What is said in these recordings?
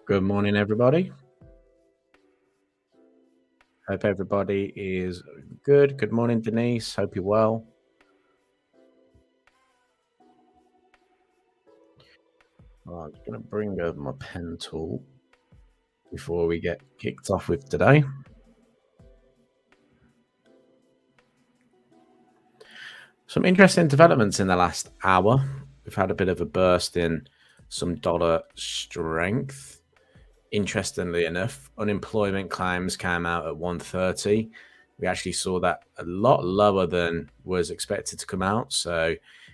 Good morning, everybody. Hope everybody is good. Good morning, Denise. Hope you're well. I'm just going to bring over my pen tool before we get kicked off with today. Some interesting developments in the last hour. We've had a bit of a burst in some dollar strength. Interestingly enough, unemployment claims came out at 130. We actually saw that a lot lower than was expected to come out. So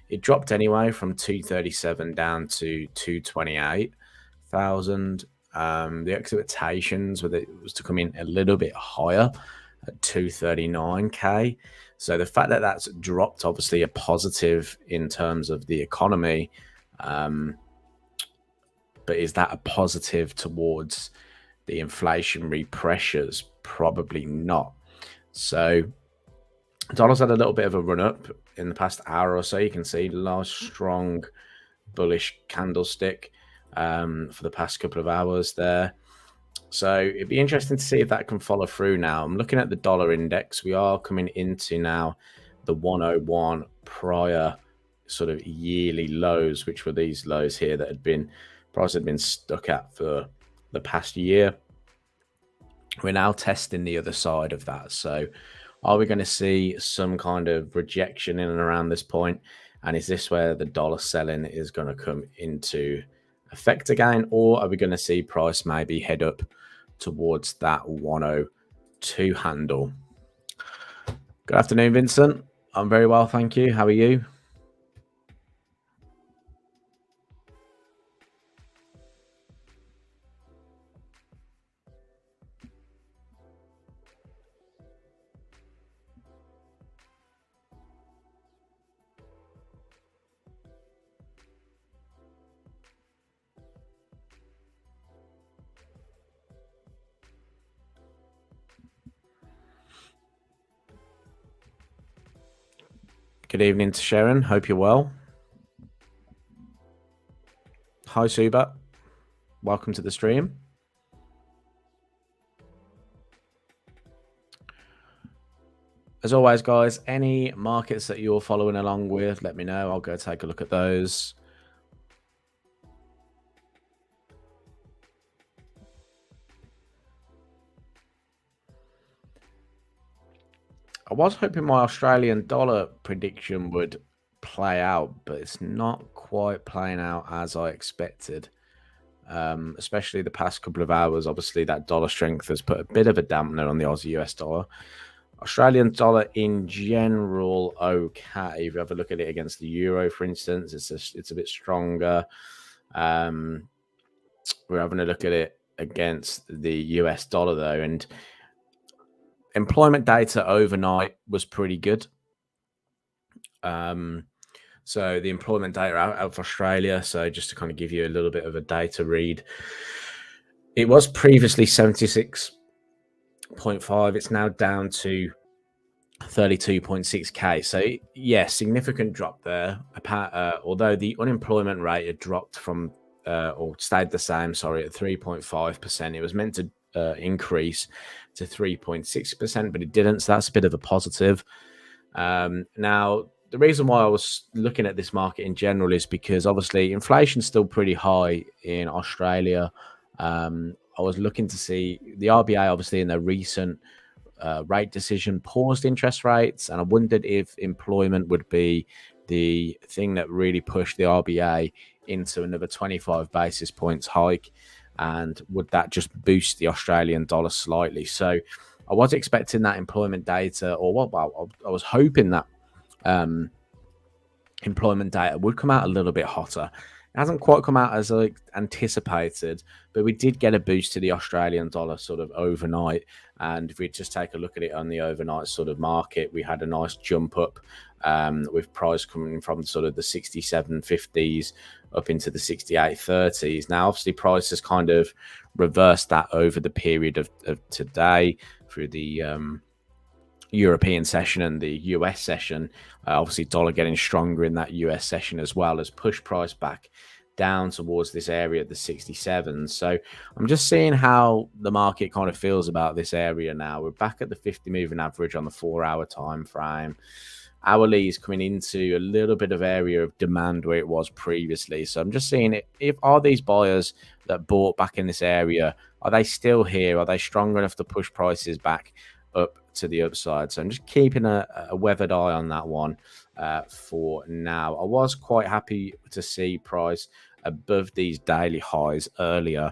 it dropped anyway from 237 down to 228,000. The expectations were that it was to come in a little bit higher at 239K. So the fact that that's dropped, obviously a positive in terms of the economy. But is that a positive towards the inflationary pressures? Probably not. So dollar's had a little bit of a run up in the past hour or so. You can see large, strong, bullish candlestick for the past couple of hours there. So it'd be interesting to see if that can follow through now. I'm looking at the dollar index. We are coming into now the 101 prior sort of yearly lows, which were these lows here that had been price had been stuck at for the past year. We're now testing the other side of that. So are we going to see some kind of rejection in and around this point? And is this where the dollar selling is going to come into effect again? Or are we going to see price maybe head up towards that 102 handle? Good afternoon, Vincent. I'm very well, thank you. How are you? Good evening to Sharon. Hope you're well. Hi, Suba. Welcome to the stream. As always, guys, any markets that you're following along with, let me know. I'll go take a look at those. I was hoping my Australian dollar prediction would play out, but it's not quite playing out as I expected. Especially the past couple of hours. Obviously, that dollar strength has put a bit of a dampener on the Aussie US dollar. Australian dollar in general, okay. If you have a look at it against the euro, for instance, it's a bit stronger. We're having a look at it against the US dollar, though, and employment data overnight was pretty good. So the employment data out of Australia, so just to kind of give you a little bit of a data read, it was previously 76.5. It's now down to 32.6K. So yeah, significant drop there. Although the unemployment rate had dropped from or stayed the same, sorry, at 3.5%. It was meant to increase to 3.6%, but it didn't. So that's a bit of a positive. Now, the reason why I was looking at this market in general is because obviously inflation's still pretty high in Australia. I was looking to see the RBA, obviously, in their recent rate decision, paused interest rates, and I wondered if employment would be the thing that really pushed the RBA into another 25 basis points hike, and would that just boost the Australian dollar slightly? So I was expecting that employment data, or well, I was hoping that employment data would come out a little bit hotter. It hasn't quite come out as anticipated, but we did get a boost to the Australian dollar sort of overnight. And if we just take a look at it on the overnight sort of market, we had a nice jump up with price coming from sort of the 67.50s up into the 68.30s. Now, obviously, price has kind of reversed that over the period of today through the European session and the US session. Obviously, dollar getting stronger in that US session as well, as push price back down towards this area at the 67. So I'm just seeing how the market kind of feels about this area now. We're back at the 50 moving average on the 4-hour time frame. Hourly is coming into a little bit of area of demand where it was previously. So I'm just seeing if are these buyers that bought back in this area, are they still here? Are they strong enough to push prices back up to the upside? So I'm just keeping a weathered eye on that one for now. I was quite happy to see price above these daily highs earlier,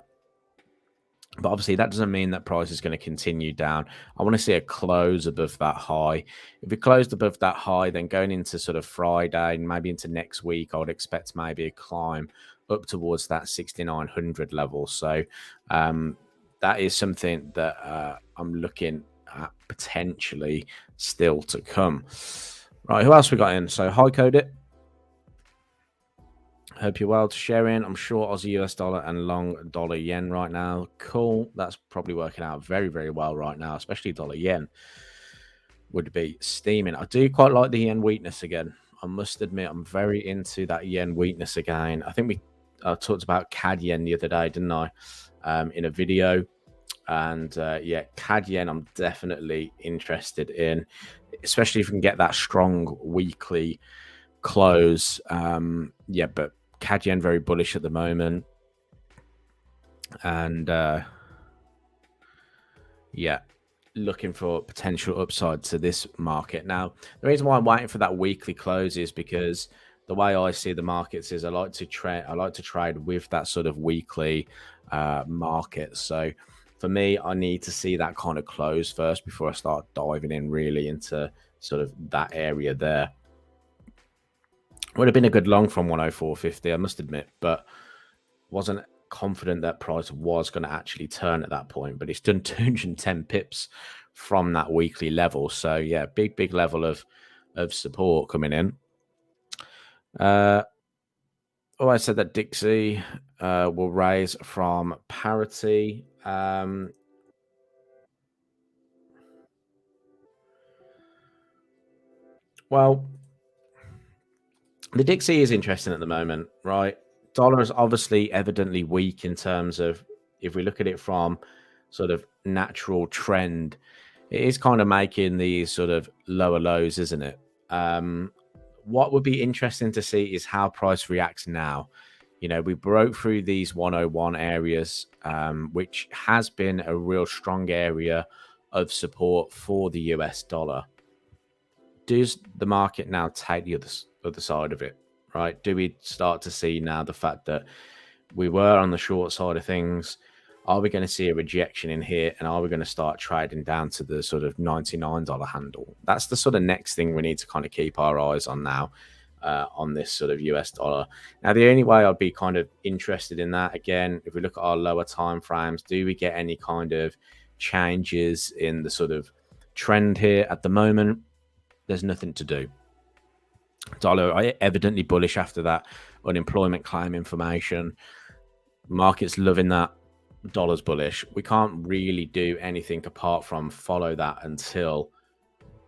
but obviously that doesn't mean that price is going to continue down. I want to see a close above that high. If it closed above that high, then going into sort of Friday and maybe into next week, I would expect maybe a climb up towards that 6,900 level. So that is something that I'm looking at potentially still to come. Right, who else we got in? So high code it. Hope you're well to sharing. I'm sure Aussie US dollar and long dollar yen right now. Cool. That's probably working out very, very well right now, especially dollar yen would be steaming. I do quite like the yen weakness again. I must admit, I'm very into that yen weakness again. I think we talked about CAD yen the other day, didn't I? In a video. And yeah, CAD yen, I'm definitely interested in, especially if we can get that strong weekly close. Yeah, but CAD yen very bullish at the moment. And yeah, looking for potential upside to this market. Now, the reason why I'm waiting for that weekly close is because the way I see the markets is I like to trade with that sort of weekly market. So for me, I need to see that kind of close first before I start diving in really into sort of that area there. Would have been a good long from 104.50, I must admit, but wasn't confident that price was going to actually turn at that point. But it's done 210 pips from that weekly level. So yeah, big level of support coming in. I said that Dixie will raise from parity. Well, the Dixie is interesting at the moment, right? Dollar is obviously evidently weak in terms of, if we look at it from sort of natural trend, it is kind of making these sort of lower lows, isn't it? What would be interesting to see is how price reacts now. You know, we broke through these 101 areas, which has been a real strong area of support for the US dollar. Does the market now take the other side of it, right? Do we start to see now the fact that we were on the short side of things? Are we going to see a rejection in here? And are we going to start trading down to the sort of $99 handle? That's the sort of next thing we need to kind of keep our eyes on now on this sort of US dollar. Now, the only way I'd be kind of interested in that, again, if we look at our lower time frames, do we get any kind of changes in the sort of trend here? At the moment, there's nothing to do. Dollar evidently bullish after that unemployment claim information. Market's loving that. Dollar's bullish. We can't really do anything apart from follow that until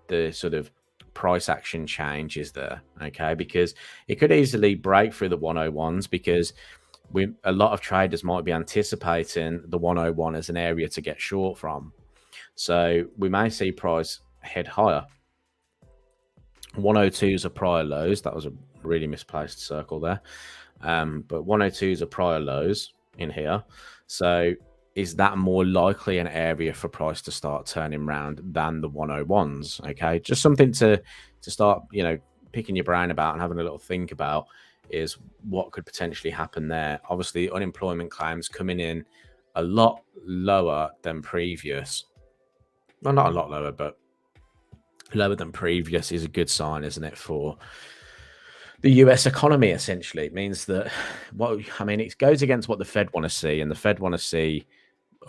the sort of price action change is there, okay? Because it could easily break through the 101s, because a lot of traders might be anticipating the 101 as an area to get short from. So we may see price head higher. 102s are prior lows. That was a really misplaced circle there. But 102s are prior lows in here. So is that more likely an area for price to start turning around than the 101s? Okay, just something to start, you know, picking your brain about and having a little think about is what could potentially happen there. Obviously, unemployment claims coming in a lot lower than previous. Well, not a lot lower, but lower than previous is a good sign, isn't it, for the US economy? Essentially, it means that it goes against what the Fed want to see, and the Fed want to see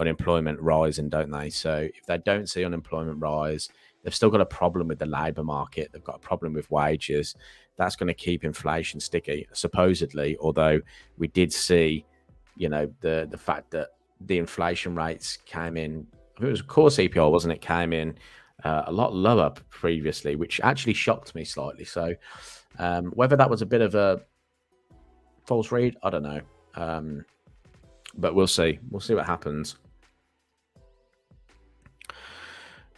unemployment rising, don't they? So if they don't see unemployment rise, they've still got a problem with the labor market. They've got a problem with wages. That's going to keep inflation sticky, supposedly. Although we did see, you know, the fact that the inflation rates came in. It was core CPI, wasn't it? Came in a lot lower previously, which actually shocked me slightly. So whether that was a bit of a false read? I don't know. But we'll see. We'll see what happens.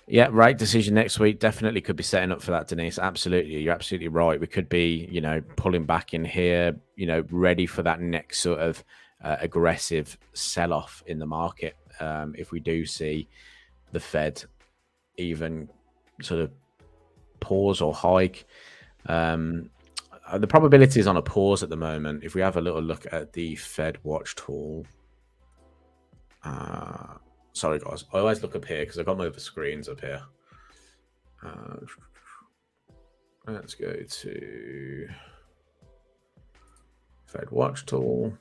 Yeah, rate decision next week. Definitely could be setting up for that, Denise. Absolutely. You're absolutely right. We could be, pulling back in here, ready for that next sort of aggressive sell-off in the market. If we do see the Fed even sort of pause or hike. The probability is on a pause at the moment. If we have a little look at the Fed Watch tool. Sorry, guys. I always look up here because I've got my other screens up here. Let's go to Fed Watch tool.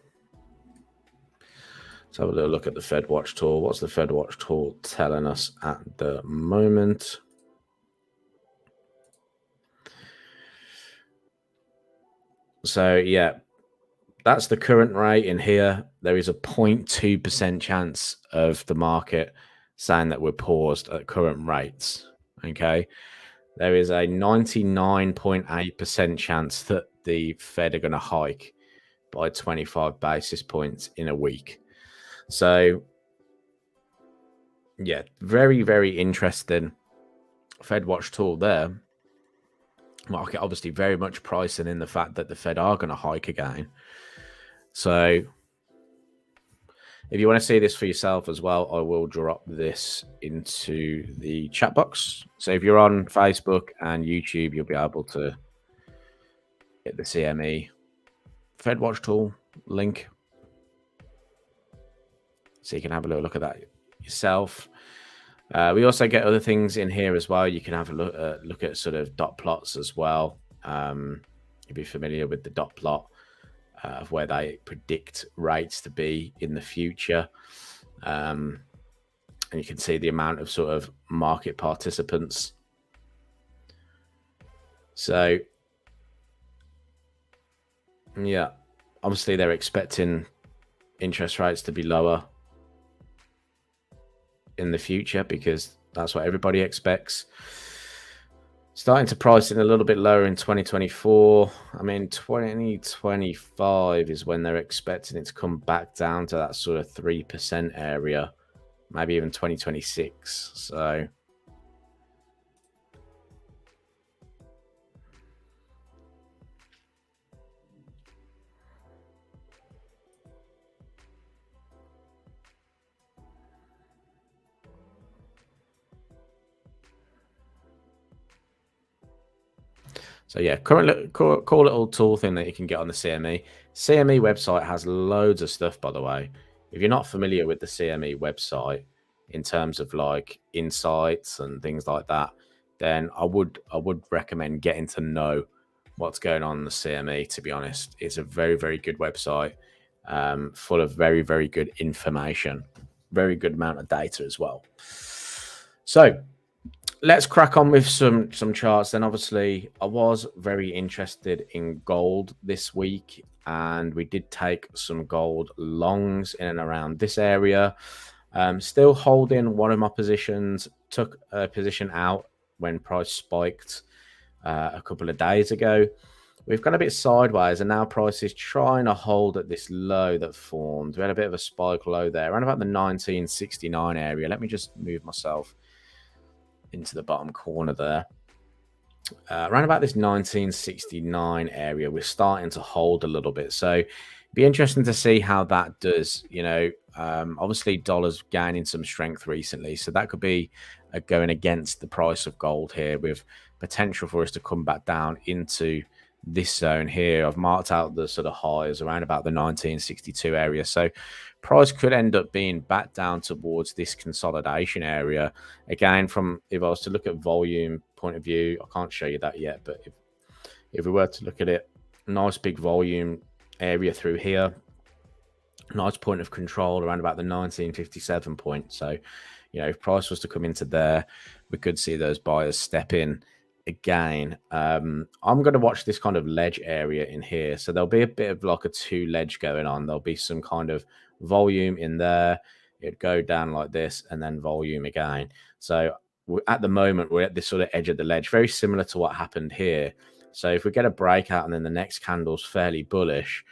Let's have a little look at the Fed Watch tool. What's the Fed Watch tool telling us at the moment? So, yeah, that's the current rate in here. There is a 0.2% chance of the market saying that we're paused at current rates. Okay. There is a 99.8% chance that the Fed are going to hike by 25 basis points in a week. So, yeah, very, very interesting Fed Watch tool there. Market obviously very much pricing in the fact that the Fed are going to hike again. So if you want to see this for yourself as well, I will drop this into the chat box. So if you're on Facebook and YouTube, you'll be able to get the CME Fed Watch tool link. So you can have a little look at that yourself. We also get other things in here as well. You can have a look at sort of dot plots as well. You'll be familiar with the dot plot of where they predict rates to be in the future. And you can see the amount of sort of market participants. So, yeah, obviously they're expecting interest rates to be lower in the future because that's what everybody expects. Starting to price in a little bit lower in 2024. I mean, 2025 is when they're expecting it to come back down to that sort of 3% area, maybe even 2026. So, yeah, current cool little tool thing that you can get on the CME. CME website has loads of stuff, by the way. If you're not familiar with the CME website in terms of like insights and things like that, then I would recommend getting to know what's going on in the CME, to be honest. It's a very, very good website, full of very, very good information, very good amount of data as well. So let's crack on with some charts. Then obviously I was very interested in gold this week, and we did take some gold longs in and around this area. Still holding one of my positions. Took a position out when price spiked a couple of days ago. We've gone a bit sideways, and now price is trying to hold at this low that formed. We had a bit of a spike low there around about the 1969 area. Let me just move myself into the bottom corner there. Around about this 1969 area, we're starting to hold a little bit. So it'd be interesting to see how that does. Obviously dollar's gaining some strength recently, so that could be going against the price of gold here, with potential for us to come back down into this zone here. I've marked out the sort of highs around about the 1962 area. So price could end up being back down towards this consolidation area. Again, from if I was to look at volume point of view, I can't show you that yet, but if we were to look at it, nice big volume area through here, nice point of control around about the 1957 point. So, if price was to come into there, we could see those buyers step in again. I'm going to watch this kind of ledge area in here. So there'll be a bit of like a two ledge going on. There'll be some kind of volume in there. It'd go down like this and then volume again. So at the moment, we're at this sort of edge of the ledge, very similar to what happened here. So if we get a breakout and then the next candle's fairly bullish,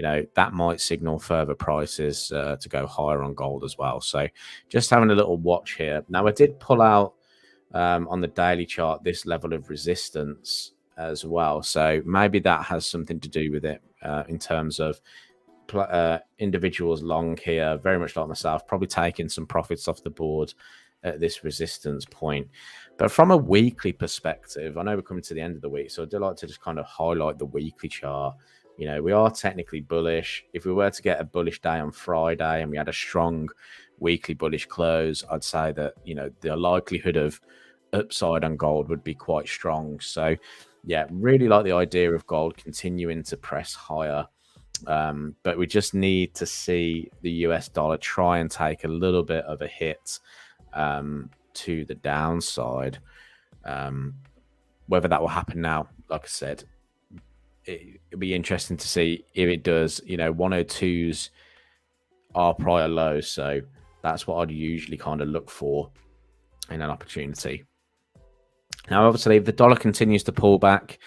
that might signal further prices to go higher on gold as well. So just having a little watch here. Now, I did pull out on the daily chart this level of resistance as well. So maybe that has something to do with it in terms of individuals long here, very much like myself, probably taking some profits off the board at this resistance point. But from a weekly perspective, I know we're coming to the end of the week, so I do like to just kind of highlight the weekly chart. We are technically bullish. If we were to get a bullish day on Friday and we had a strong weekly bullish close, I'd say that the likelihood of upside on gold would be quite strong. So yeah, really like the idea of gold continuing to press higher. But we just need to see the US dollar try and take a little bit of a hit to the downside. Whether that will happen now, like I said, it'll be interesting to see if it does. 102s are prior lows, so that's what I'd usually kind of look for in an opportunity. Now, obviously, if the dollar continues to pull back,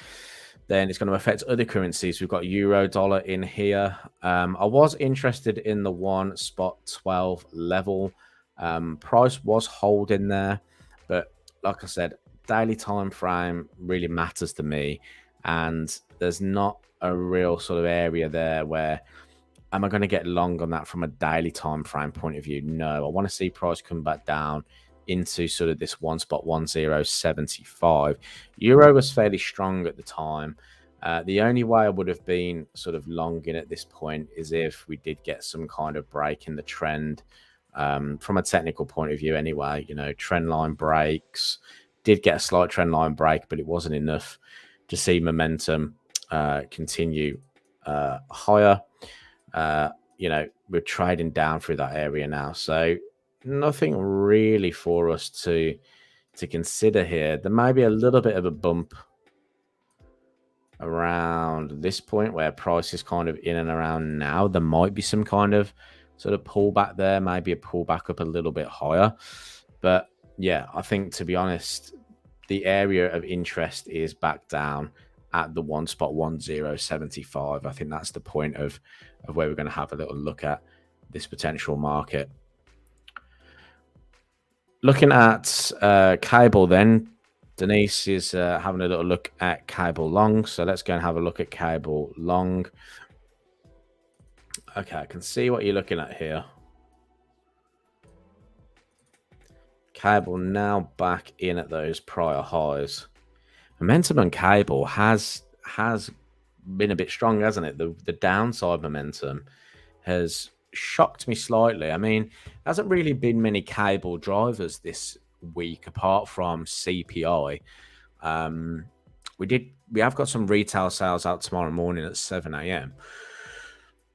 then it's going to affect other currencies. We've got euro dollar in here. I was interested in the 1.12 level. Price was holding there, but like I said, daily time frame really matters to me, and there's not a real sort of area there where am I going to get long on that from a daily time frame point of view? No, I want to see price come back down into sort of this 1.1075. Euro was fairly strong at the time. The only way I would have been sort of long in at this point is if we did get some kind of break in the trend. From a technical point of view anyway, trend line breaks, did get a slight trend line break, but it wasn't enough to see momentum continue higher. We're trading down through that area now, so nothing really for us to consider here. There may be a little bit of a bump around this point where price is kind of in and around now. There might be some kind of sort of pullback there, maybe a pullback up a little bit higher. But yeah, I think, to be honest, the area of interest is back down at the 1.1075. I think that's the point of where we're going to have a little look at this potential market. Looking at cable then, Denise is having a little look at cable long. So let's go and have a look at cable long. Okay, I can see what you're looking at here. Cable now back in at those prior highs. Momentum on cable has been a bit strong, hasn't it? The downside momentum has shocked me slightly. I mean, there hasn't really been many cable drivers this week apart from CPI. We have got some retail sales out tomorrow morning at 7 a.m.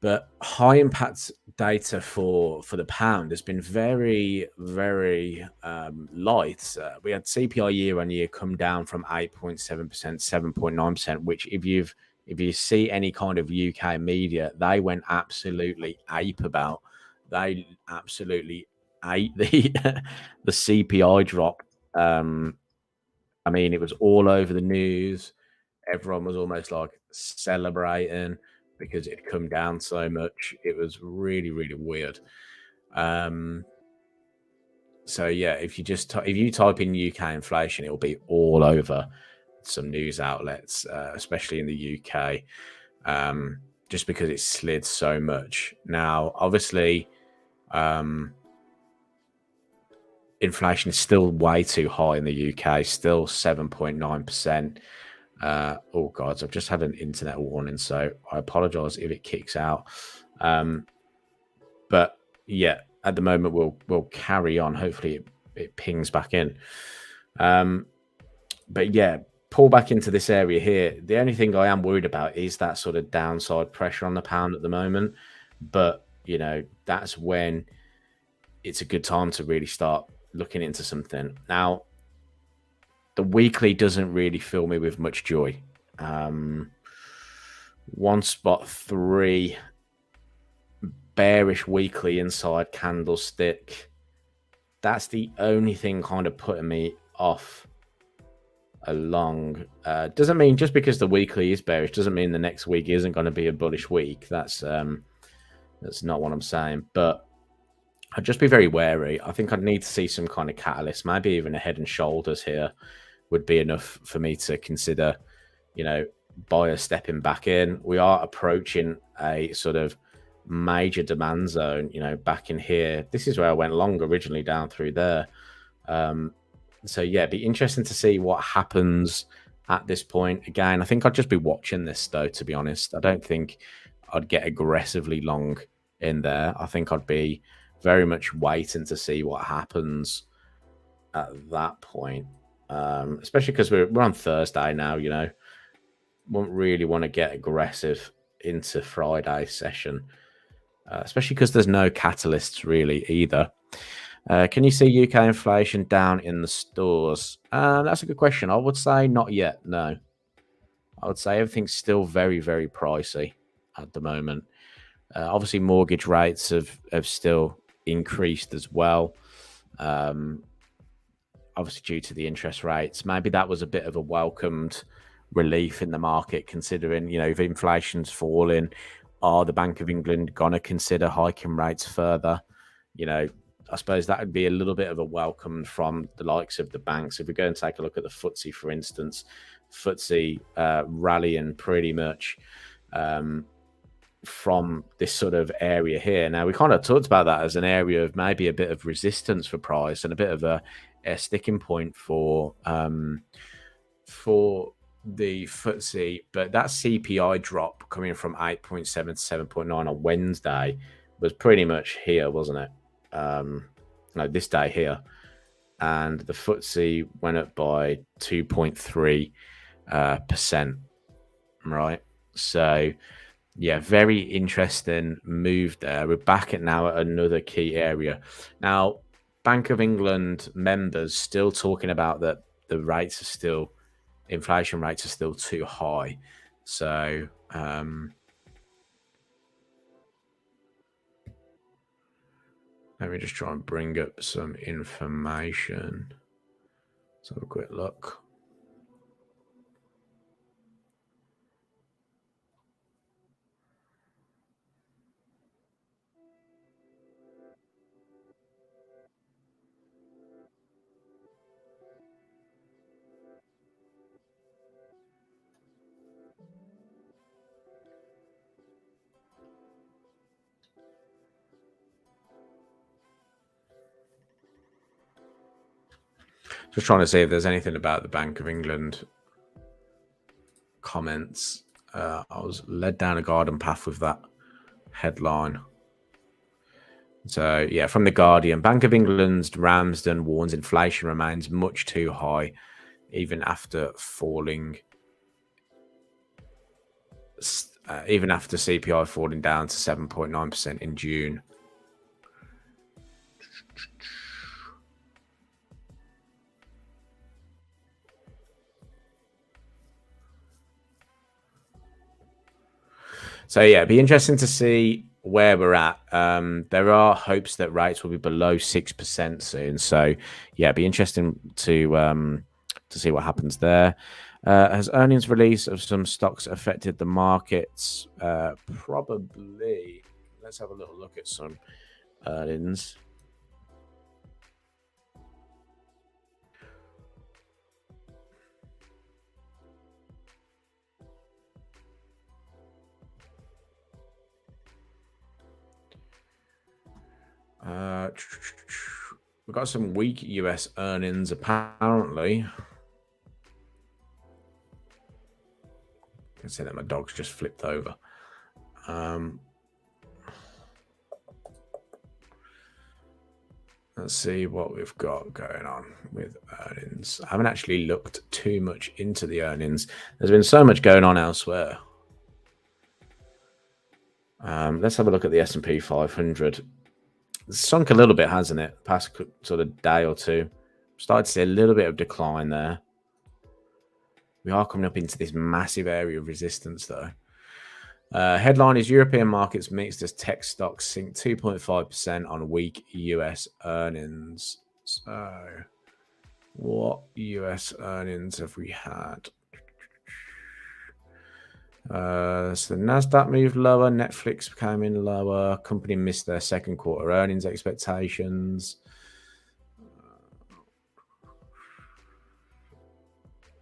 But high impact data for the pound has been very, very light. We had CPI year on year come down from 8.7%, 7.9%, which if you see any kind of UK media, they went absolutely ape about. They absolutely ate the CPI drop. I mean, it was all over the news. Everyone was almost like celebrating because it had come down so much. It was really, really weird. So yeah, if you type in UK inflation, it will be all over some news outlets, especially in the UK, just because it slid so much. Now, obviously, inflation is still way too high in the UK, still 7.9%. Oh God, I've just had an internet warning, so I apologize if it kicks out. But yeah, at the moment we'll carry on. Hopefully it pings back in. But yeah, pull back into this area here. The only thing I am worried about is that sort of downside pressure on the pound at the moment. But that's when it's a good time to really start looking into something. Now, the weekly doesn't really fill me with much joy. 1.3 bearish weekly inside candlestick. That's the only thing kind of putting me off along. Doesn't mean just because the weekly is bearish doesn't mean the next week isn't going to be a bullish week. That's not what I'm saying, but I'd just be very wary. I think I'd need to see some kind of catalyst, maybe even a head and shoulders here would be enough for me to consider, buyers stepping back in. We are approaching a sort of major demand zone, back in here. This is where I went long originally, down through there. So yeah, it'd be interesting to see what happens at this point. Again, I think I'd just be watching this though, to be honest. I don't think I'd get aggressively long in there. I think I'd be very much waiting to see what happens at that point. Especially because we're on Thursday now, won't really want to get aggressive into Friday session, especially because there's no catalysts really either. Can you see UK inflation down in the stores? That's a good question. I would say not yet. No, I would say everything's still very, very pricey at the moment. Obviously, mortgage rates have still increased as well. Obviously, due to the interest rates, maybe that was a bit of a welcomed relief in the market, considering, if inflation's falling, are the Bank of England going to consider hiking rates further? I suppose that would be a little bit of a welcome from the likes of the banks. If we go and take a look at the FTSE, for instance, FTSE rallying pretty much from this sort of area here. Now, we kind of talked about that as an area of maybe a bit of resistance for price and a bit of a sticking point for the FTSE, but that CPI drop coming from 8.7 to 7.9 on Wednesday was pretty much here, wasn't it? This day here, and the FTSE went up by 2.3%, right? So yeah, very interesting move there. We're back at now at another key area. Now, Bank of England members still talking about that the rates are still, inflation rates are still too high. So let me just try and bring up some information. Let's have a quick look. Just trying to see if there's anything about the Bank of England comments. I was led down a garden path with that headline. So yeah, from the Guardian, Bank of England's Ramsden warns inflation remains much too high, even after falling, even after CPI falling down to 7.9% in June. So yeah, it'd be interesting to see where we're at. There are hopes that rates will be below 6% soon. So yeah, it'd be interesting to see what happens there. Has earnings release of some stocks affected the markets? Probably. Let's have a little look at some earnings. We've got some weak US earnings, apparently. I can see that my dog's just flipped over. Let's see what we've got going on with earnings. I haven't actually looked too much into the earnings. There's been so much going on elsewhere. Let's have a look at the S&P 500. It's sunk a little bit, hasn't it? Past sort of day or two. Started to see a little bit of decline there. We are coming up into this massive area of resistance, though. Headline is European markets mixed as tech stocks sink 2.5% on weak US earnings. So What US earnings have we had? So the NASDAQ moved lower. Netflix came in lower. Company missed their second quarter earnings expectations.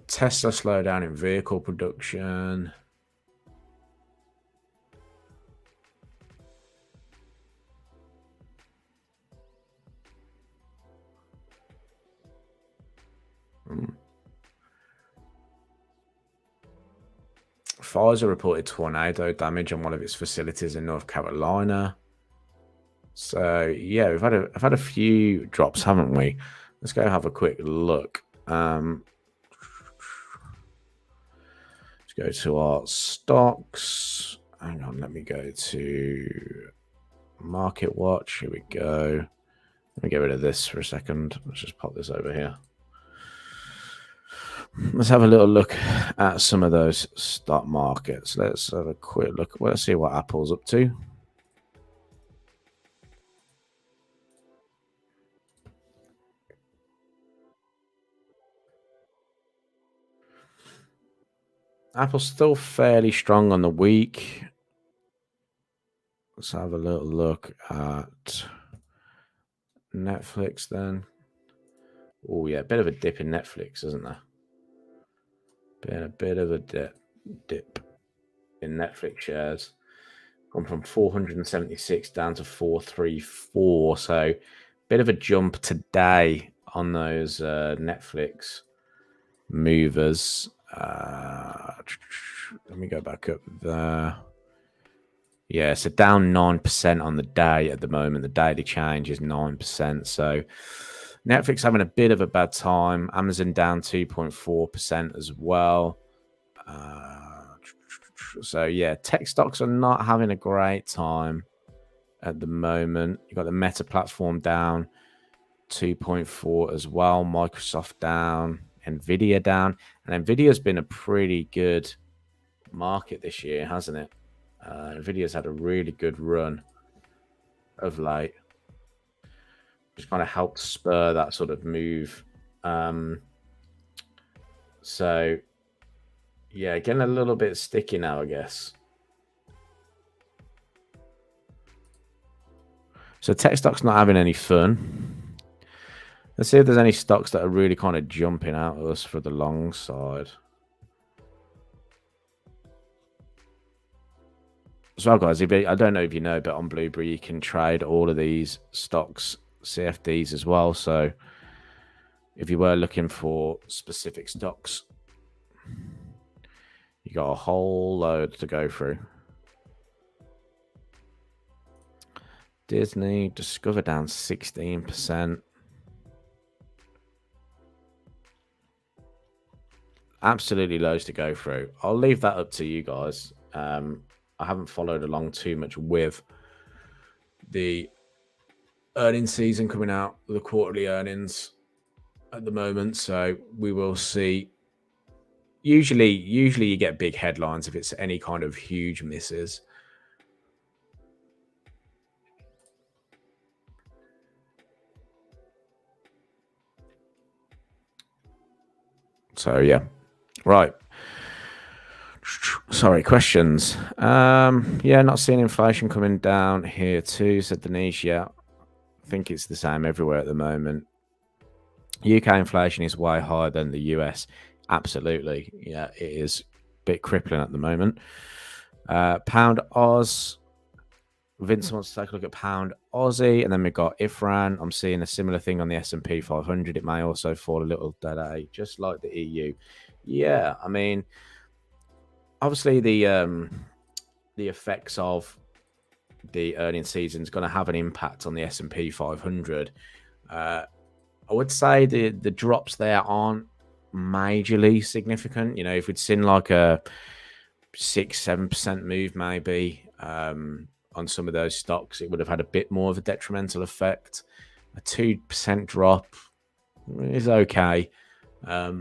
Tesla slowed down in vehicle production. Pfizer reported tornado damage on one of its facilities in North Carolina. So yeah, I've had a few drops, haven't we? Let's go have a quick look. Let's go to our stocks. Hang on, let me go to Market Watch. Here we go. Let me get rid of this for a second. Let's just pop this over here. Let's have a little look at some of those stock markets. Let's have a quick look. Let's see what Apple's up to. Apple's still fairly strong on the week. Let's have a little look at Netflix then. Oh yeah, a bit of a dip in Netflix, isn't there? Been a bit of a dip in Netflix shares. Gone from 476 down to 434. So bit of a jump today on those Netflix movers. Let me go back up there. Yeah, so down 9% on the day at the moment. The daily change is 9%. So Netflix having a bit of a bad time. Amazon down 2.4% as well. So yeah, tech stocks are not having a great time at the moment. You've got the Meta platform down 2.4 as well. Microsoft down. Nvidia down. And Nvidia's been a pretty good market this year, hasn't it? Nvidia's had a really good run of late. Just kind of helped spur that sort of move. So, yeah, getting a little bit sticky now, I guess. So tech stocks not having any fun. Let's see if there's any stocks that are really kind of jumping out at us for the long side. As well, guys, I don't know if you know, but on Blueberry, you can trade all of these stocks, CFDs as well. So if you were looking for specific stocks, you got a whole load to go through. Disney, Discover down 16%. Absolutely loads to go through. I'll leave that up to you guys. I haven't followed along too much with the earnings season coming out, the quarterly earnings at the moment. So we will see. Usually you get big headlines if it's any kind of huge misses. So yeah, right. Sorry, questions. Yeah, not seeing inflation coming down here too, said Denise. Yeah, I think it's the same everywhere at the moment. UK inflation is way higher than the US. Absolutely. Yeah, it is a bit crippling at the moment. Pound Oz. Vince wants to take a look at Pound Aussie. And then we've got IFRAN. I'm seeing a similar thing on the S&P 500. It may also fall a little today, just like the EU. Yeah, I mean, obviously the effects of the earnings season is going to have an impact on the S&P 500. I would say the drops there aren't majorly significant. You know, if we'd seen like a 6-7% move maybe on some of those stocks, it would have had a bit more of a detrimental effect. A 2% drop is okay. I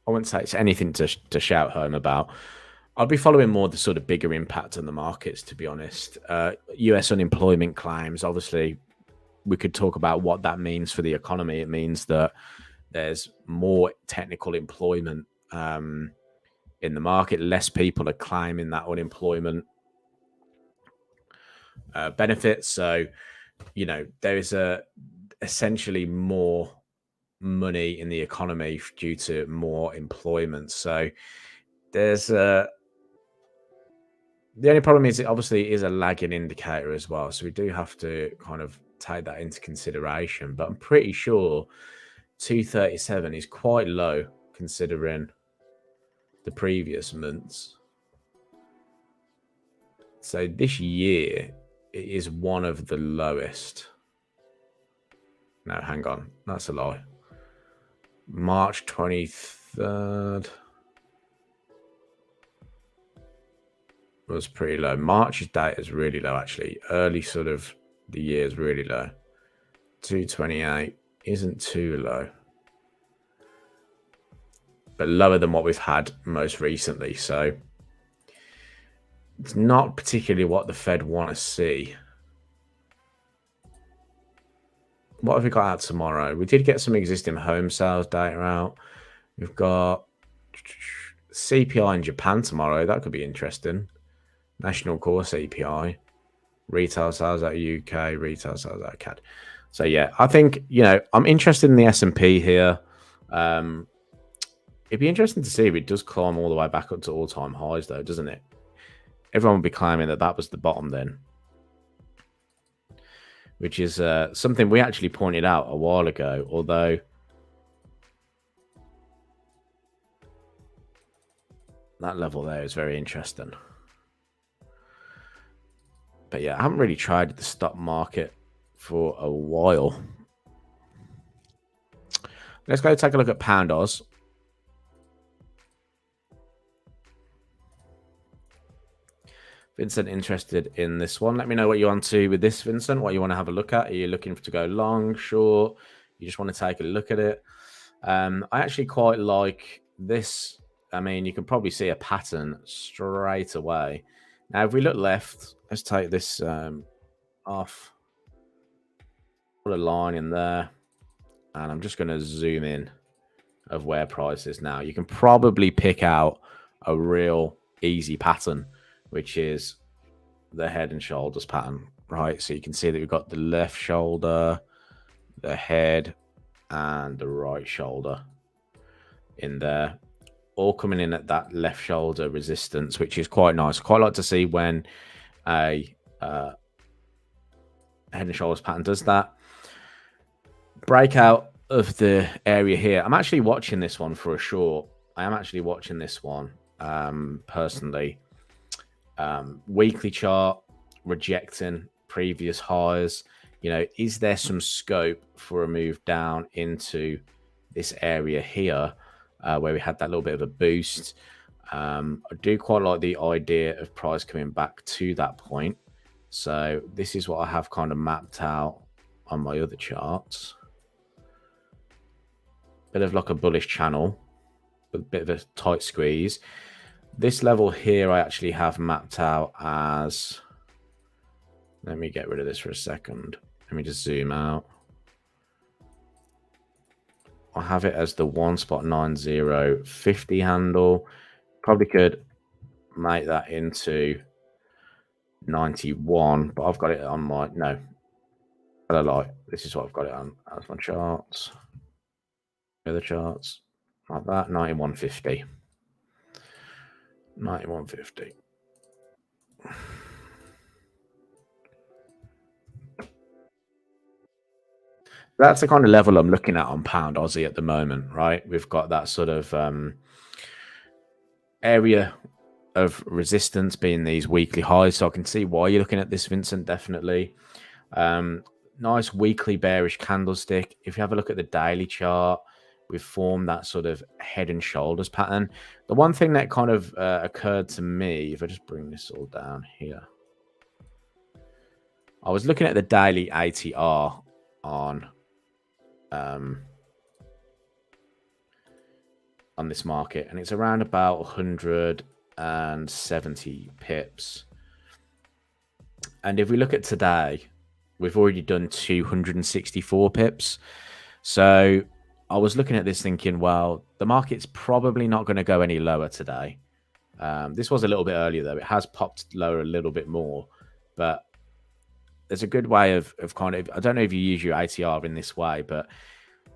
wouldn't say it's anything to shout home about. I'd be following more the sort of bigger impact on the markets, to be honest. US unemployment claims, obviously, we could talk about what that means for the economy. It means that there's more technical employment in the market. Less people are claiming that unemployment benefits. So, you know, there is essentially more money in the economy due to more employment. So there's the only problem is it obviously is a lagging indicator as well. So we do have to kind of take that into consideration. But I'm pretty sure 237 is quite low considering the previous months. So this year it is one of the lowest. No, hang on. That's a lie. March 23rd was pretty low. March's data is really low, actually. Early sort of the year is really low. 228 isn't too low, but lower than what we've had most recently. So it's not particularly what the Fed want to see. What have we got out tomorrow? We did get some existing home sales data out. We've got CPI in Japan tomorrow. That could be interesting. National core CPI. Retail sales out of UK. Retail sales out of CAD. So, yeah, I think, you know, I'm interested in the S&P here. It'd be interesting to see if it does climb all the way back up to all-time highs, though, doesn't it? Everyone would be claiming that that was the bottom then, which is something we actually pointed out a while ago, although that level there is very interesting. But yeah, I haven't really tried the stock market for a while. Let's go take a look at Pound Oz. Vincent, interested in this one? Let me know what you're onto with this, Vincent. What you want to have a look at? Are you looking to go long, short? You just want to take a look at it? I actually quite like this. I mean, you can probably see a pattern straight away. Now, if we look left, let's take this off. Put a line in there. And I'm just going to zoom in of where price is now. You can probably pick out a real easy pattern, which is the head and shoulders pattern, right? So you can see that we've got the left shoulder, the head, and the right shoulder in there, all coming in at that left shoulder resistance, which is quite nice. Quite like to see when a head and shoulders pattern does that. Breakout of the area here. I'm actually watching this one for a short. I am actually watching this one personally. Weekly chart rejecting previous highs. You know, is there some scope for a move down into this area here where we had that little bit of a boost? I do quite like the idea of price coming back to that point. So this is what I have kind of mapped out on my other charts. Bit of like a bullish channel, a bit of a tight squeeze. This level here I actually have mapped out as, let me get rid of this for a second. Let me just zoom out. I have it as the 1.9050 handle. Probably could make that into 91, but I've got it on my, no, I don't like, this is what I've got it on as my charts. Other charts like that, 91.50. 91.50. That's the kind of level I'm looking at on Pound Aussie at the moment, right? We've got that sort of area of resistance being these weekly highs. So I can see why you're looking at this, Vincent, definitely. Nice weekly bearish candlestick. If you have a look at the daily chart, we've formed that sort of head and shoulders pattern. The one thing that kind of occurred to me, if I just bring this all down here, I was looking at the daily ATR on this market, and it's around about 170 pips. And if we look at today, we've already done 264 pips. So I was looking at this thinking, well, the market's probably not going to go any lower today. This was a little bit earlier, though. It has popped lower a little bit more. But there's a good way of kind of, I don't know if you use your ATR in this way, but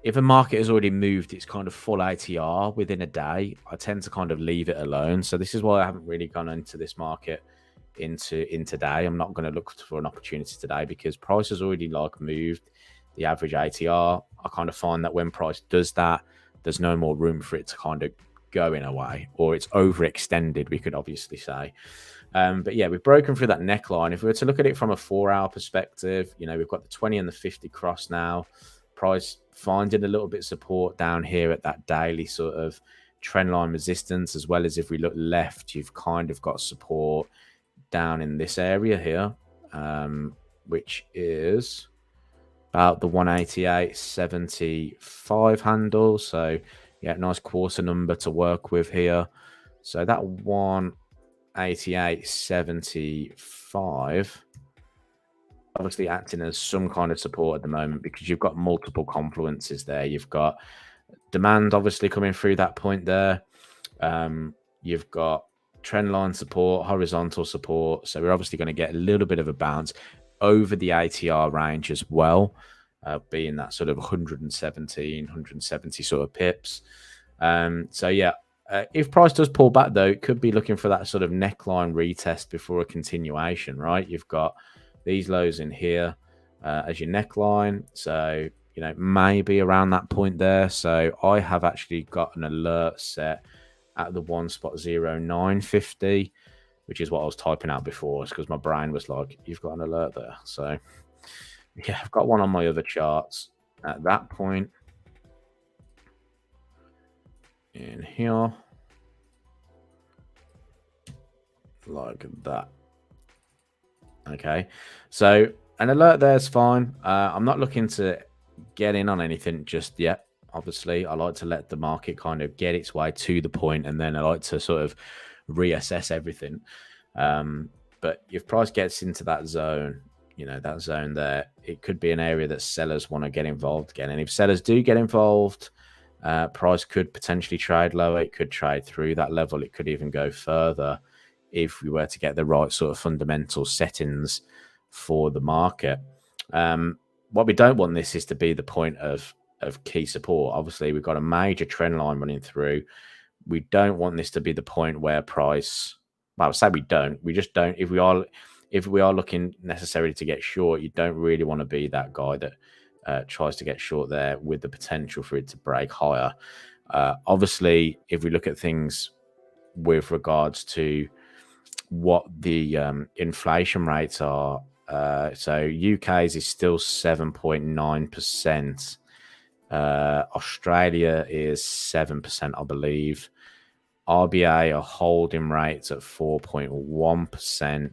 if a market has already moved its kind of full ATR within a day, I tend to kind of leave it alone. So this is why I haven't really gone into this market in today. I'm not going to look for an opportunity today because price has already like moved the average ATR. I kind of find that when price does that, there's no more room for it to kind of go in a way, or it's overextended, we could obviously say. But yeah, we've broken through that neckline. If we were to look at it from a 4-hour perspective, you know, we've got the 20 and the 50 cross now. Price finding a little bit of support down here at that daily sort of trend line resistance, as well as if we look left, you've kind of got support down in this area here, which is about the 188.75 handle. So yeah, nice quarter number to work with here. So that 188.75 obviously acting as some kind of support at the moment because you've got multiple confluences there. You've got demand obviously coming through that point there. You've got trend line support, horizontal support. So we're obviously going to get a little bit of a bounce over the ATR range as well, being that sort of 170 sort of pips. So yeah, if price does pull back though, it could be looking for that sort of neckline retest before a continuation, right? You've got these lows in here as your neckline. So, you know, maybe around that point there. So I have actually got an alert set at the 1.0950, which is what I was typing out before. It's because my brain was like, you've got an alert there. So yeah, I've got one on my other charts at that point in here, like that. Okay, so an alert there is fine. I'm not looking to get in on anything just yet. Obviously, I like to let the market kind of get its way to the point, and then I like to sort of reassess everything. But if price gets into that zone, you know, that zone there, it could be an area that sellers want to get involved again. And if sellers do get involved, price could potentially trade lower. It could trade through that level. It could even go further if we were to get the right sort of fundamental settings for the market. What we don't want this is to be the point of key support. Obviously, we've got a major trend line running through. We don't want this to be the point where price, well, I would say we don't. We just don't. If we are looking necessarily to get short, you don't really want to be that guy that tries to get short there with the potential for it to break higher. Obviously, if we look at things with regards to what the inflation rates are, so UK's is still 7.9%. Australia is 7%, I believe. RBA are holding rates at 4.1%.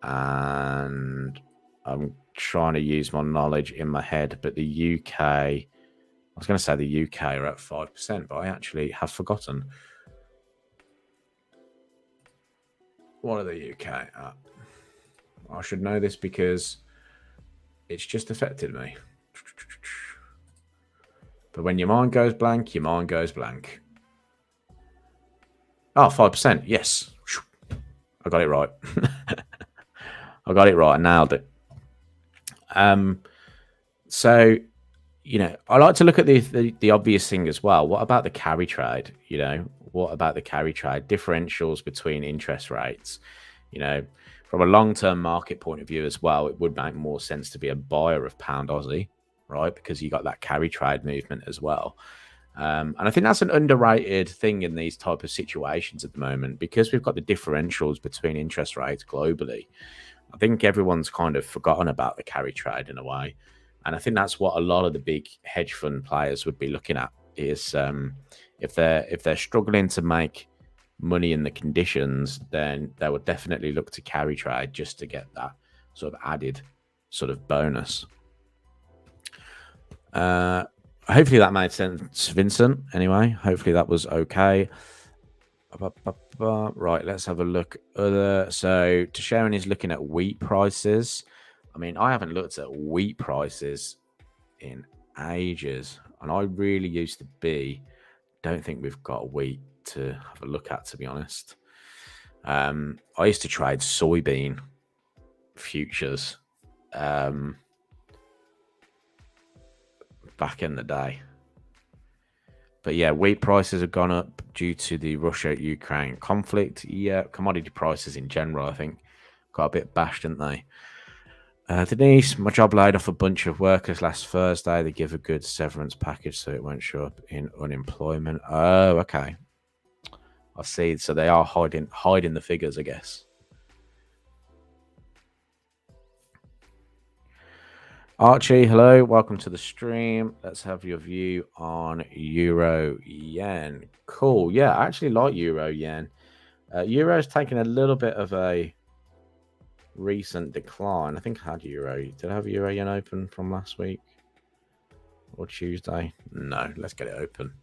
And I'm trying to use my knowledge in my head, but the UK, I was going to say the UK are at 5%, but I actually have forgotten. What are the UK at? I should know this because it's just affected me. But when your mind goes blank, your mind goes blank. Oh, 5%. Yes. I got it right. I got it right. I nailed it. So, you know, I like to look at the obvious thing as well. What about the carry trade? You know, what about the carry trade? Differentials between interest rates. You know, from a long-term market point of view as well, it would make more sense to be a buyer of pound Aussie, right? Because you got that carry trade movement as well. And I think that's an underrated thing in these type of situations at the moment, because we've got the differentials between interest rates globally. I think everyone's kind of forgotten about the carry trade in a way. And I think that's what a lot of the big hedge fund players would be looking at is if they're struggling to make money in the conditions, then they would definitely look to carry trade just to get that sort of added sort of bonus. Hopefully that made sense, Vincent. Anyway, hopefully that was okay. Right, let's have a look. So Sharon is looking at wheat prices. I mean, I haven't looked at wheat prices in ages, and I really used to be. Don't think we've got wheat to have a look at, to be honest. I used to trade soybean futures back in the day. But yeah, wheat prices have gone up due to the Russia-Ukraine conflict. Yeah, commodity prices in general, I think, got a bit bashed, didn't they? Denise, my job laid off a bunch of workers last Thursday. They give a good severance package so it won't show up in unemployment. Oh, okay. I see. So they are hiding the figures, I guess. Archie, hello. Welcome to the stream. Let's have your view on Euro Yen. Cool. Yeah, I actually like Euro Yen. Euro's taken a little bit of a recent decline. I think I had Euro. Did I have Euro Yen open from last week or Tuesday? No, let's get it open.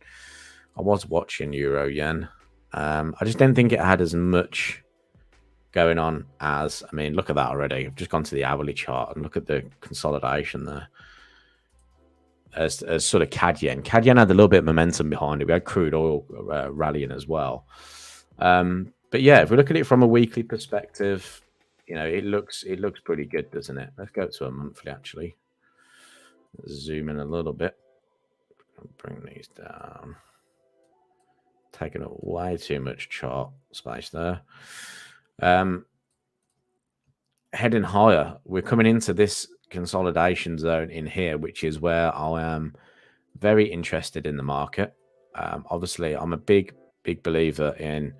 I was watching Euro Yen. I just didn't think it had as much going on as, I mean, look at that already. I've just gone to the hourly chart and look at the consolidation there. As sort of CAD Yen. CAD Yen had a little bit of momentum behind it. We had crude oil rallying as well. But yeah, if we look at it from a weekly perspective, you know, it looks pretty good, doesn't it? Let's go to a monthly, actually. Zoom in a little bit. Bring these down. Taking up way too much chart space there. Heading higher. We're coming into this consolidation zone in here, which is where I am very interested in the market. Obviously, I'm a big believer in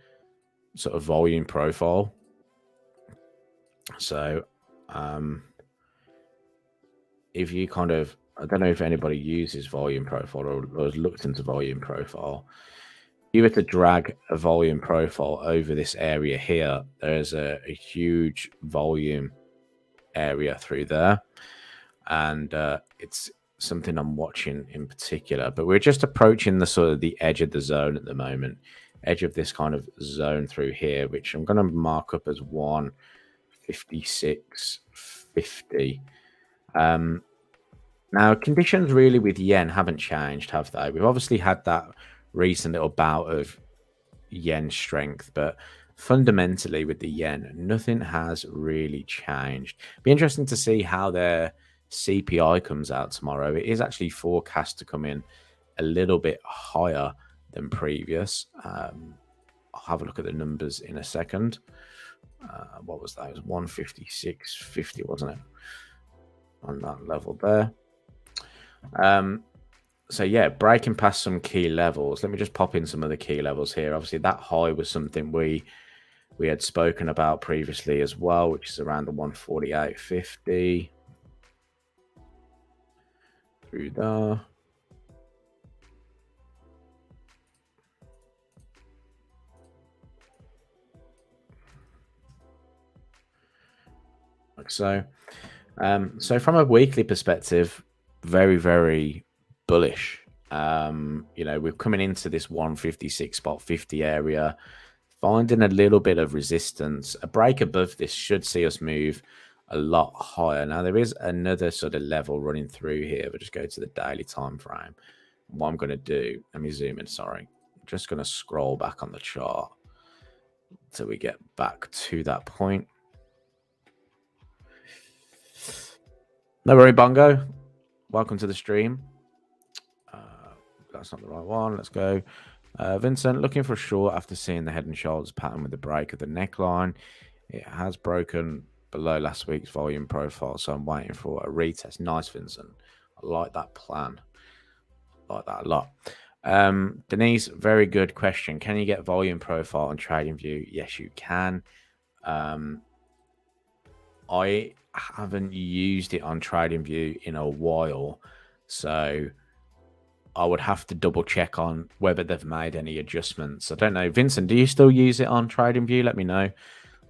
sort of volume profile. So if you kind of, I don't know if anybody uses volume profile or has looked into volume profile. If you were to drag a volume profile over this area here, there's a huge volume area through there. And it's something I'm watching in particular. But we're just approaching the sort of the edge of the zone at the moment. Edge of this kind of zone through here, which I'm going to mark up as 156.50. Now, conditions really with yen haven't changed, have they? We've obviously had that recent little bout of yen strength, but fundamentally with the yen, nothing has really changed. Be interesting to see how their CPI comes out tomorrow. It is actually forecast to come in a little bit higher than previous. I'll have a look at the numbers in a second. What was that? It was 156.50, wasn't it? On that level there. So yeah, breaking past some key levels. Let me just pop in some of the key levels here. Obviously, that high was something we had spoken about previously as well, which is around the 148.50 through there. Like so. So from a weekly perspective, very, very bullish. You know, we're coming into this 156.50 area, finding a little bit of resistance. A break above this should see us move a lot higher. Now, there is another sort of level running through here. We'll just go to the daily time frame. What I'm going to do, let me zoom in, sorry. I'm just going to scroll back on the chart till we get back to that point. No worry, Bongo. Welcome to the stream. That's not the right one. Let's go. Vincent, looking for a short after seeing the head and shoulders pattern with the break of the neckline. It has broken below last week's volume profile, so I'm waiting for a retest. Nice, Vincent. I like that plan. I like that a lot. Denise, very good question. Can you get volume profile on TradingView? Yes, you can. I haven't used it on TradingView in a while, so I would have to double check on whether they've made any adjustments. I don't know. Vincent, do you still use it on TradingView? Let me know.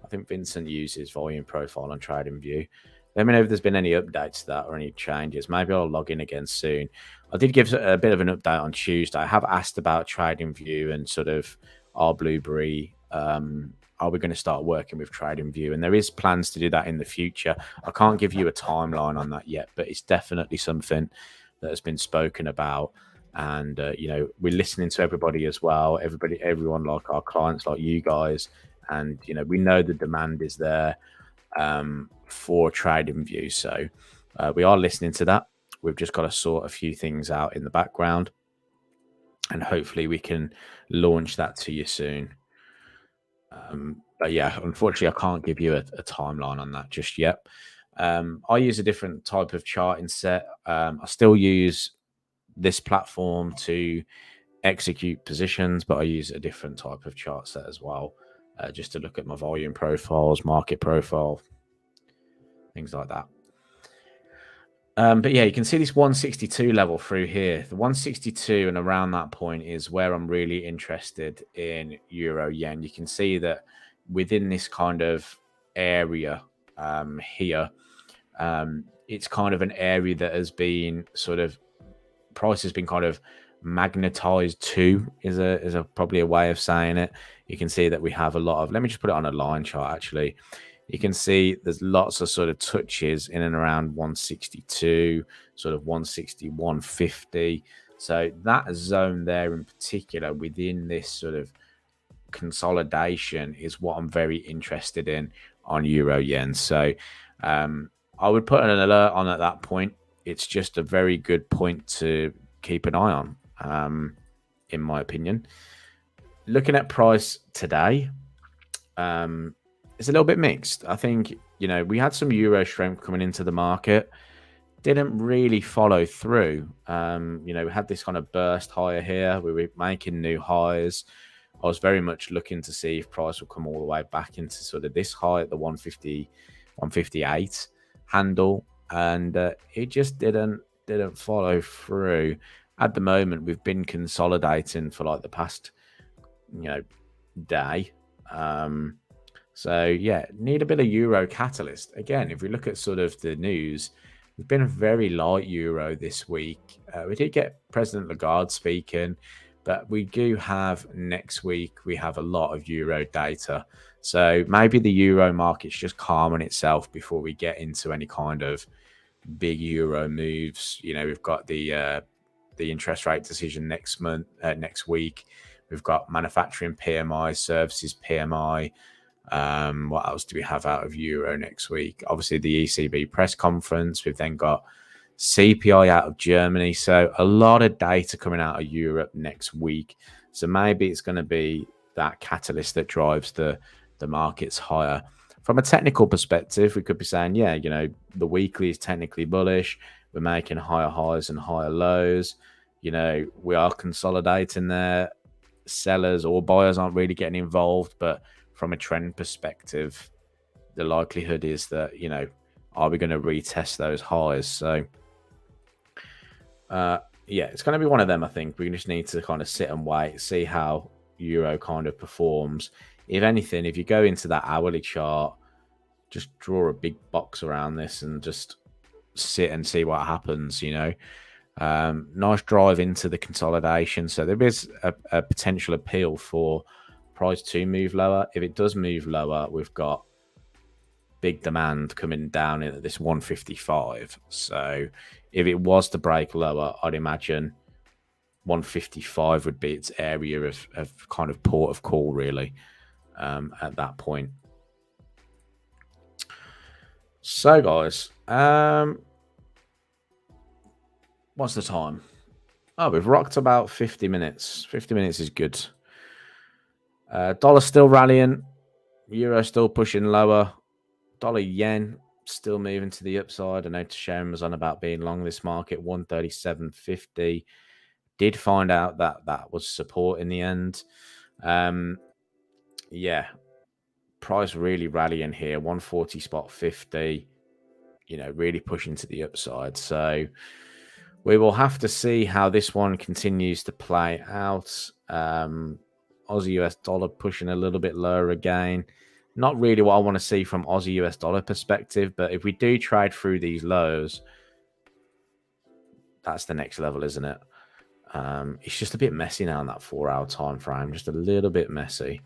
I think Vincent uses volume profile on TradingView. Let me know if there's been any updates to that or any changes. Maybe I'll log in again soon. I did give a bit of an update on Tuesday. I have asked about TradingView and sort of Ｒ유ველ리테토𝖾유teِ are we going to start working with TradingView? And there is plans to do that in the future. I can't give you a timeline on that yet, but it's definitely something that has been spoken about. And you know, we're listening to everybody as well. Everyone, like our clients, like you guys, and you know, we know the demand is there for TradingView. So we are listening to that. We've just got to sort a few things out in the background, and hopefully we can launch that to you soon. But yeah, unfortunately, I can't give you a timeline on that just yet. I use a different type of charting set. I still use this platform to execute positions, but I use a different type of chart set as well, just to look at my volume profiles, market profile, things like that. But yeah, you can see this 162 level through here. The 162 and around that point is where I'm really interested in euro yen. You can see that within this kind of area here, it's kind of an area that has been sort of, price has been kind of magnetized to, is a probably a way of saying it. You can see that we have a lot of, let me just put it on a line chart actually. You can see there's lots of sort of touches in and around 162, sort of 160, 150. So that zone there in particular within this sort of consolidation is what I'm very interested in on euro yen. So I would put an alert on at that point. It's just a very good point to keep an eye on, in my opinion. Looking at price today, it's a little bit mixed. I think, you know, we had some euro strength coming into the market, didn't really follow through. You know, we had this kind of burst higher here. We were making new highs. I was very much looking to see if price will come all the way back into sort of this high at the 150, 158 handle, and it just didn't follow through. At the moment, we've been consolidating for like the past, you know, day. So yeah, need a bit of euro catalyst. Again, if we look at sort of the news, we've been a very light euro this week. We did get President Lagarde speaking, but we do have next week, we have a lot of euro data. So maybe the euro market's just calming itself before we get into any kind of big euro moves. You know, we've got the interest rate decision next week. We've got manufacturing PMI, services PMI. What else do we have out of euro next week? Obviously the ECB press conference. We've then got CPI out of Germany. So a lot of data coming out of Europe next week. So maybe it's going to be that catalyst that drives the markets higher. From a technical perspective, we could be saying, yeah, you know, the weekly is technically bullish. We're making higher highs and higher lows. You know, we are consolidating there. Sellers or buyers aren't really getting involved, but from a trend perspective, the likelihood is that, you know, are we going to retest those highs? So, yeah, it's going to be one of them, I think. We just need to kind of sit and wait, see how euro kind of performs. If anything, if you go into that hourly chart, just draw a big box around this and just sit and see what happens, you know. Nice drive into the consolidation. So there is a potential appeal for price to move lower. If it does move lower, we've got big demand coming down at this 155. So if it was to break lower, I'd imagine 155 would be its area of kind of port of call, really, at that point. So, guys, what's the time? Oh, we've rocked about 50 minutes. 50 minutes is good. Dollar still rallying. Euro still pushing lower. Dollar yen still moving to the upside. I know Sharon was on about being long this market. 137.50. Did find out that that was support in the end. Yeah. Price really rallying here. 140 spot 50. You know, really pushing to the upside. So we will have to see how this one continues to play out. Aussie US dollar pushing a little bit lower again. Not really what I want to see from Aussie US dollar perspective, but if we do trade through these lows, that's the next level, isn't it? It's just a bit messy now in that 4-hour time frame, just a little bit messy.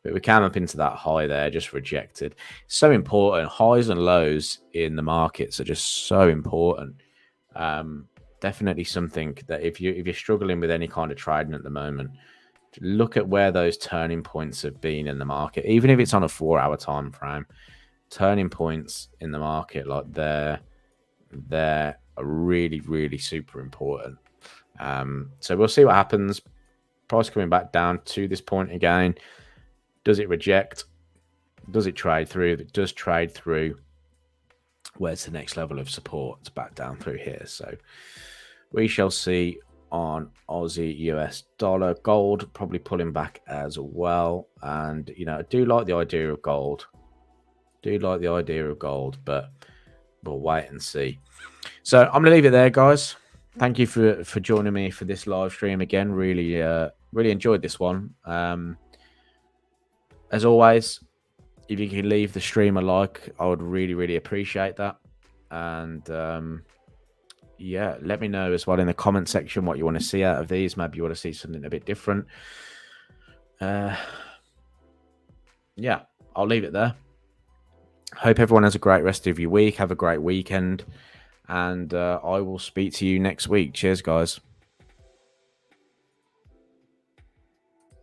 But we came up into that high there, just rejected. So important. Highs and lows in the markets are just so important. Definitely something that if you're struggling with any kind of trading at the moment, look at where those turning points have been in the market, even if it's on a 4-hour time frame. Turning points in the market, like they're are really, really super important. So we'll see what happens. Price coming back down to this point again. Does it reject? Does it trade through? If it does trade through, where's the next level of support? It's back down through here. So we shall see on Aussie US dollar. Gold probably pulling back as well. And, you know, I do like the idea of gold. But we'll wait and see. So I'm going to leave it there, guys. Thank you for joining me for this live stream again. Really enjoyed this one. As always, if you can leave the stream a like, I would really appreciate that. And yeah, let me know as well in the comment section what you want to see out of these. Maybe you want to see something a bit different. Yeah, I'll leave it there. Hope everyone has a great rest of your week. Have a great weekend. And I will speak to you next week. Cheers, guys.